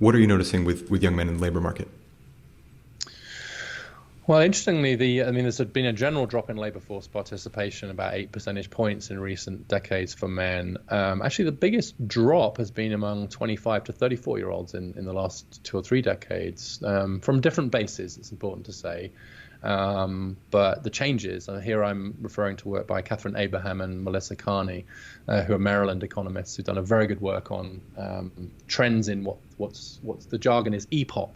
What are you noticing with young men in the labor market? Well, interestingly, there's been a general drop in labor force participation, about 8 percentage points in recent decades for men. Actually, the biggest drop has been among 25 to 34-year-olds in the last 2 or 3 decades, from different bases, it's important to say. But the changes, here I'm referring to work by Catherine Abraham and Melissa Carney, who are Maryland economists who've done a very good work on trends in what's the jargon is EPOP.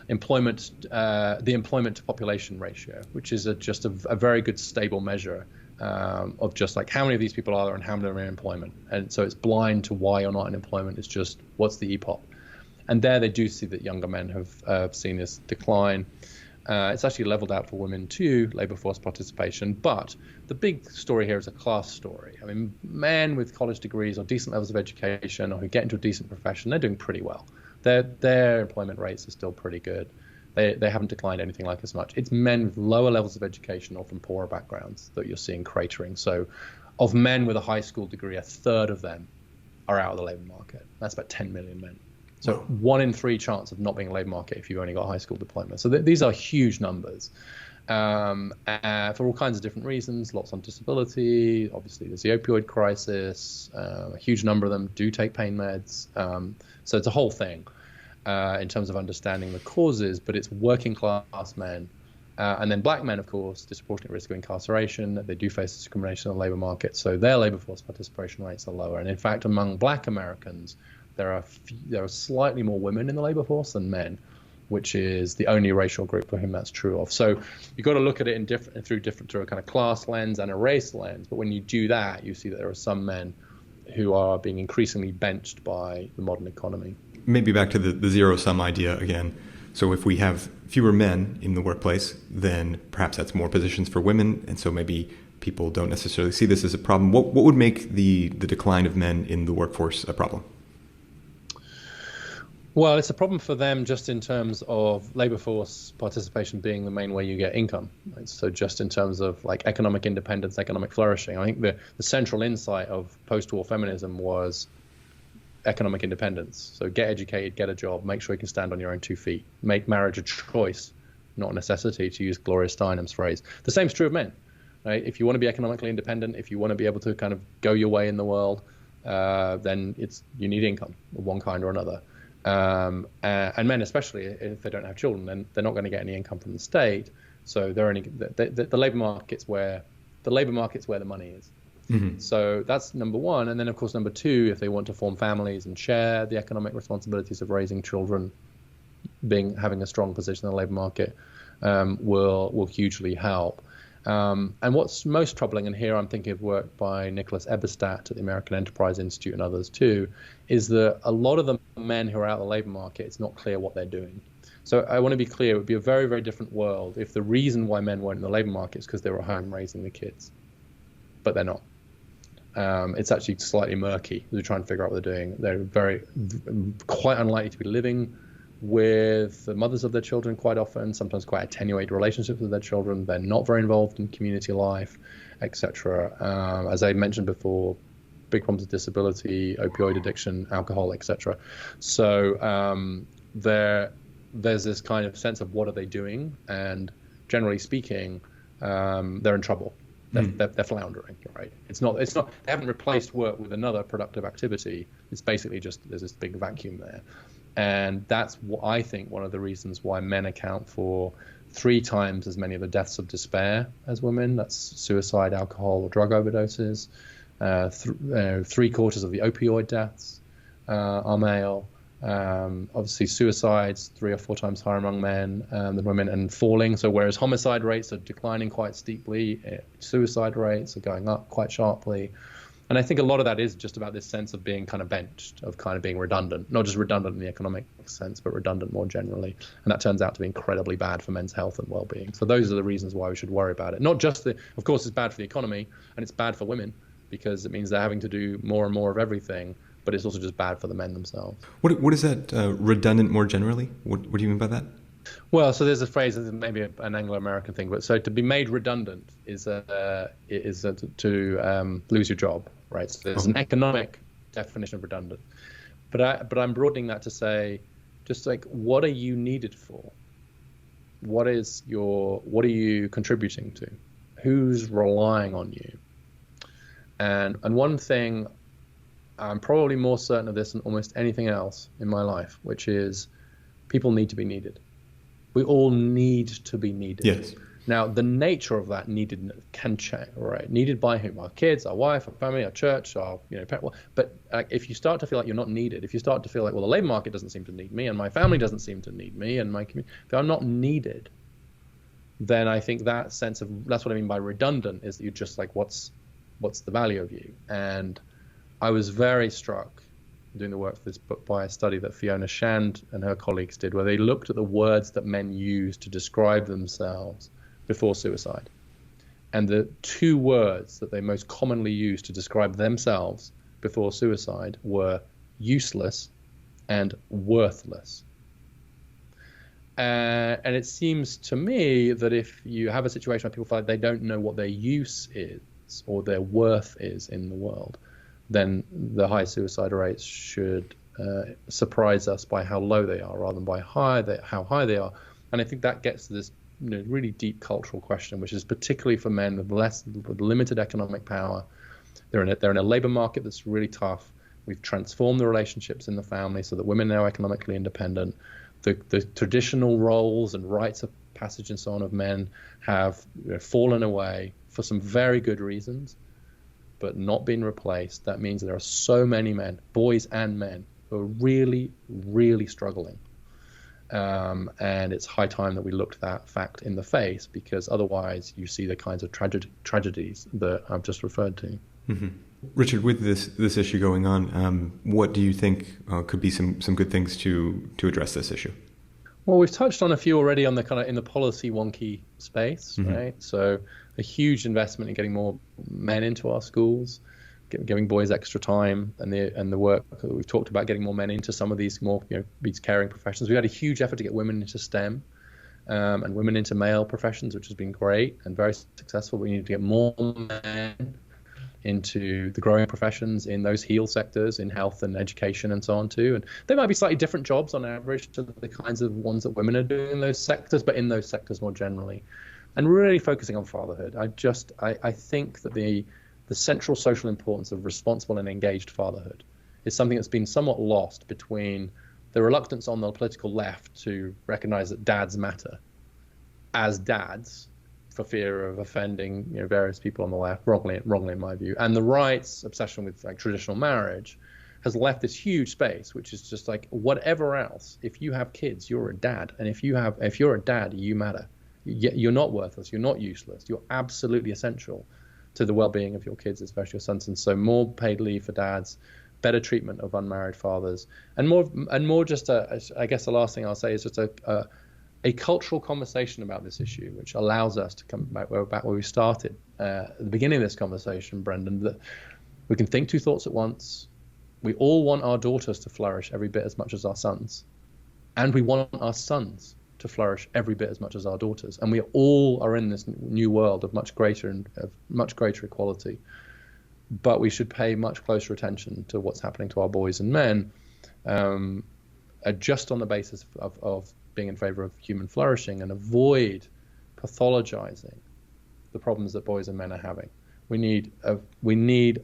The employment to population ratio, which is just a very good stable measure of just like how many of these people are there and how many are in employment. And so it's blind to why you're not in employment. It's just what's the EPOP. And there they do see that younger men have seen this decline. It's actually leveled out for women too, labor force participation. But the big story here is a class story. I mean, men with college degrees or decent levels of education or who get into a decent profession, they're doing pretty well. Their employment rates are still pretty good. They haven't declined anything like as much. It's men with lower levels of education or from poorer backgrounds that you're seeing cratering. So of men with a high school degree, a third of them are out of the labor market. That's about 10 million men. So 1 in 3 chance of not being in the labor market if you've only got a high school diploma. So these are huge numbers for all kinds of different reasons, lots on disability. Obviously, there's the opioid crisis. A huge number of them do take pain meds. So it's a whole thing in terms of understanding the causes, but it's working class men. And then black men, of course, disproportionate risk of incarceration. They do face discrimination in the labor market. So their labor force participation rates are lower. And in fact, among black Americans, there are slightly more women in the labor force than men, which is the only racial group for whom that's true of. So you've got to look at it through a kind of class lens and a race lens. But when you do that, you see that there are some men who are being increasingly benched by the modern economy. Maybe back to the zero-sum idea again. So if we have fewer men in the workplace, then perhaps that's more positions for women, and so maybe people don't necessarily see this as a problem. What would make the decline of men in the workforce a problem? Well, it's a problem for them just in terms of labor force participation being the main way you get income. Right? So just in terms of like economic independence, economic flourishing. I think the central insight of post-war feminism was economic independence. So get educated, get a job, make sure you can stand on your own 2 feet, make marriage a choice, not a necessity, to use Gloria Steinem's phrase. The same is true of men. Right? If you want to be economically independent, if you want to be able to kind of go your way in the world, then you need income of one kind or another. And men, especially if they don't have children, then they're not going to get any income from the state. So they're only the labor market's where the money is. Mm-hmm. So that's number one. And then, of course, number two, if they want to form families and share the economic responsibilities of raising children, having a strong position in the labor market will hugely help. And what's most troubling, and here I'm thinking of work by Nicholas Eberstadt at the American Enterprise Institute and others too, is that a lot of the men who are out of the labor market, it's not clear what they're doing. So I want to be clear, it would be a very, very different world if the reason why men weren't in the labor market is because they were at home raising the kids. But they're not. It's actually slightly murky. They're trying to figure out what they're doing. They're quite unlikely to be living with the mothers of their children quite often, sometimes quite attenuated relationships with their children. They're not very involved in community life, etc. As I mentioned before, big problems with disability, opioid addiction, alcohol, etc. So there's this kind of sense of what are they doing, and generally speaking, they're in trouble. They're floundering, right? It's not. They haven't replaced work with another productive activity. It's basically just there's this big vacuum there, and that's what I think one of the reasons why men account for 3 times as many of the deaths of despair as women. That's suicide, alcohol, or drug overdoses. 3/4 of the opioid deaths are male. Obviously, suicides 3 or 4 times higher among men than women, and falling. So whereas homicide rates are declining quite steeply, suicide rates are going up quite sharply. And I think a lot of that is just about this sense of being kind of benched, of kind of being redundant, not just redundant in the economic sense, but redundant more generally. And that turns out to be incredibly bad for men's health and well-being. So those are the reasons why we should worry about it. Not just of course, it's bad for the economy, and it's bad for women because it means they're having to do more and more of everything. But it's also just bad for the men themselves. What is that redundant more generally? What do you mean by that? Well, so there's a phrase, maybe an Anglo-American thing, but so to be made redundant is to lose your job, right? So there's an economic definition of redundant, but I'm broadening that to say Just like, what are you needed for? What are you contributing to? Who's relying on you? And one thing, I'm probably more certain of this than almost anything else in my life, which is people need to be needed. We all need to be needed. Yes. Now, the nature of that needed can change, right? Needed by whom? Our kids, our wife, our family, our church, our parent. But if you start to feel like you're not needed, if you start to feel like, well, the labor market doesn't seem to need me, and my family doesn't seem to need me, and my community, if I'm not needed, then I think that sense of, that's what I mean by redundant, is that you're just like, what's the value of you? And I was very struck doing the work for this book by a study that Fiona Shand and her colleagues did, where they looked at the words that men use to describe themselves before suicide. And the two words that they most commonly use to describe themselves before suicide were useless and worthless. And it seems to me that if you have a situation where people feel like they don't know what their use is or their worth is in the world, then the high suicide rates should surprise us by how low they are rather than by how high they are. And I think that gets to this really deep cultural question, which is particularly for men with limited economic power. They're in a labor market that's really tough. We've transformed the relationships in the family so that women are now economically independent. The traditional roles and rites of passage and so on of men have fallen away for some very good reasons, but not been replaced. That means there are so many men, boys and men, who are really, really struggling. And it's high time that we looked that fact in the face, because otherwise you see the kinds of tragedies that I've just referred to. Mm-hmm. Richard, with this issue going on, what do you think could be some good things to address this issue? Well, we've touched on a few already on the kind of in the policy wonky space, Mm-hmm. right? So a huge investment in getting more men into our schools, giving boys extra time, and the work that we've talked about, getting more men into some of these more these caring professions. We had a huge effort to get women into STEM and women into male professions, which has been great and very successful. We need to get more men into the growing professions in those heal sectors, in health and education and so on too. And they might be slightly different jobs on average to the kinds of ones that women are doing in those sectors, but in those sectors more generally. And really focusing on fatherhood. I think that the central social importance of responsible and engaged fatherhood is something that's been somewhat lost between the reluctance on the political left to recognize that dads matter as dads, for fear of offending various people on the left, wrongly in my view, and the right's obsession with like traditional marriage has left this huge space, which is just like, whatever else, if you have kids, you're a dad, and if you're a dad, you matter. You're not worthless, you're not useless, you're absolutely essential to the well-being of your kids, especially your sons. And so more paid leave for dads, better treatment of unmarried fathers, and more just I guess the last thing I'll say is just a cultural conversation about this issue, which allows us to come back where we started at the beginning of this conversation, Brendan, that we can think two thoughts at once. We all want our daughters to flourish every bit as much as our sons, and we want our sons to flourish every bit as much as our daughters. And we all are in this new world of much greater equality. But we should pay much closer attention to what's happening to our boys and men, just on the basis of being in favor of human flourishing, and avoid pathologizing the problems that boys and men are having. We need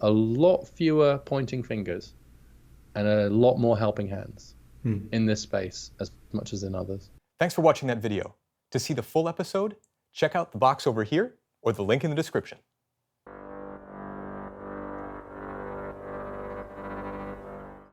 a lot fewer pointing fingers and a lot more helping hands in this space as much as in others. Thanks for watching that video. To see the full episode, check out the box over here or the link in the description.